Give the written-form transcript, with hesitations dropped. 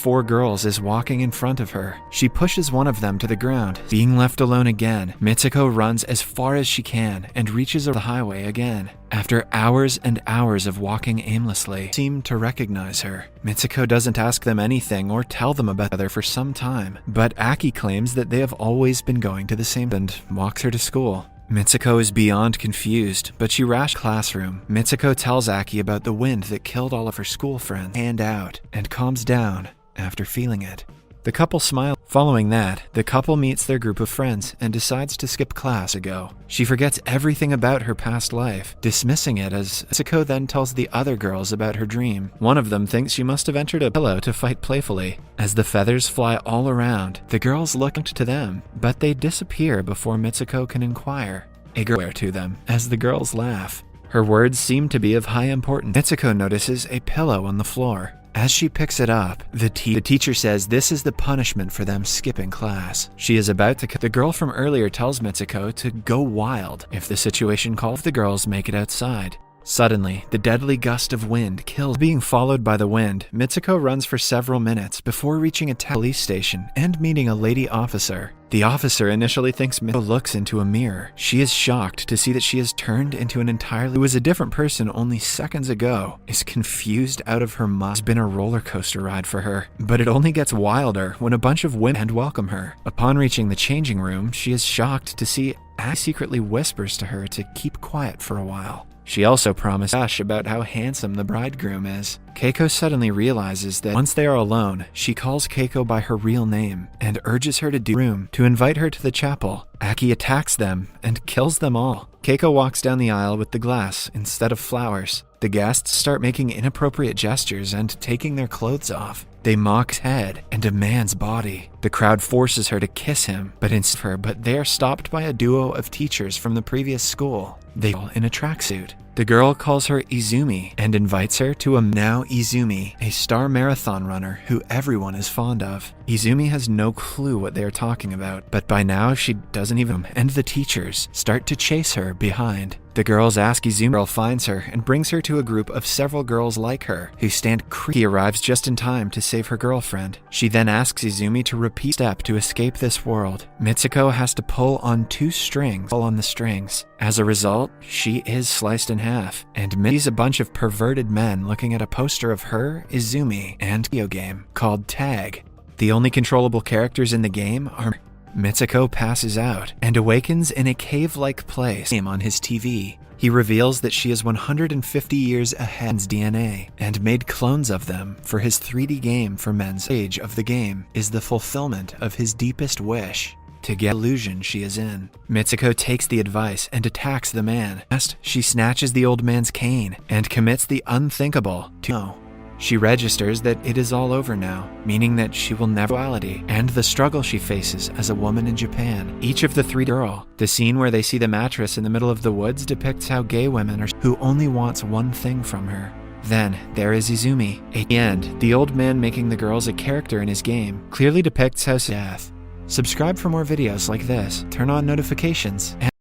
4 girls is walking in front of her. She pushes one of them to the ground. Being left alone again, Mitsuko runs as far as she can and reaches the highway again. After hours and hours of walking aimlessly, they seem to recognize her. Mitsuko doesn't ask them anything or tell them about her for some time, but Aki claims that they have always been going to the same and walks her to school. Mitsuko is beyond confused, but she rushes classroom. Mitsuko tells Aki about the wind that killed all of her school friends, hand out, and calms down after feeling it. The couple smile. Following that, the couple meets their group of friends and decides to skip class to go. She forgets everything about her past life, dismissing it as Mitsuko then tells the other girls about her dream. One of them thinks she must have entered a pillow to fight playfully. As the feathers fly all around, the girls look to them, but they disappear before Mitsuko can inquire. A girl to them as the girls laugh. Her words seem to be of high importance. Mitsuko notices a pillow on the floor. As she picks it up, the teacher says this is the punishment for them skipping class. She is about to the girl from earlier tells Mitsuko to go wild if the situation calls. If the girls make it outside. Suddenly, the deadly gust of wind kills. Being followed by the wind, Mitsuko runs for several minutes before reaching a police station and meeting a lady officer. The officer initially thinks Mitsuko looks into a mirror. She is shocked to see that she has turned into an entirely who was a different person only seconds ago, is confused out of her mind. It's been a roller coaster ride for her, but it only gets wilder when a bunch of women welcome her. Upon reaching the changing room, she is shocked to see Aki secretly whispers to her to keep quiet for a while. She also promised Ash about how handsome the bridegroom is. Keiko suddenly realizes that once they are alone, she calls Keiko by her real name and urges her to do room to invite her to the chapel. Aki attacks them and kills them all. Keiko walks down the aisle with the glass instead of flowers. The guests start making inappropriate gestures and taking their clothes off. They mock his head and a man's body. The crowd forces her to kiss him, but they are stopped by a duo of teachers from the previous school. They all in a tracksuit. The girl calls her Izumi and invites her to now Izumi, a star marathon runner who everyone is fond of. Izumi has no clue what they are talking about, but by now she doesn't even, and the teachers start to chase her behind. The girls ask Izumi. Girl finds her and brings her to a group of several girls like her who stand creepy. He arrives just in time to save her girlfriend. She then asks Izumi to repeat step to escape this world. Mitsuko has to pull on 2 strings, pull on the strings. As a result, she is sliced in half, and sees a bunch of perverted men looking at a poster of her, Izumi, and a video game called Tag. The only controllable characters in the game are Mitsuko passes out and awakens in a cave-like place on his TV. He reveals that she is 150 years ahead of DNA and made clones of them for his 3D game for men's age of the game is the fulfillment of his deepest wish to get the illusion she is in. Mitsuko takes the advice and attacks the man. Last, she snatches the old man's cane and commits the unthinkable to know. She registers that it is all over now, meaning that she will never duality and the struggle she faces as a woman in Japan. Each of the 3 girl. The scene where they see the mattress in the middle of the woods depicts how gay women are who only wants one thing from her. Then, there is Izumi. At the end, the old man making the girls a character in his game clearly depicts how death. Subscribe for more videos like this, turn on notifications, and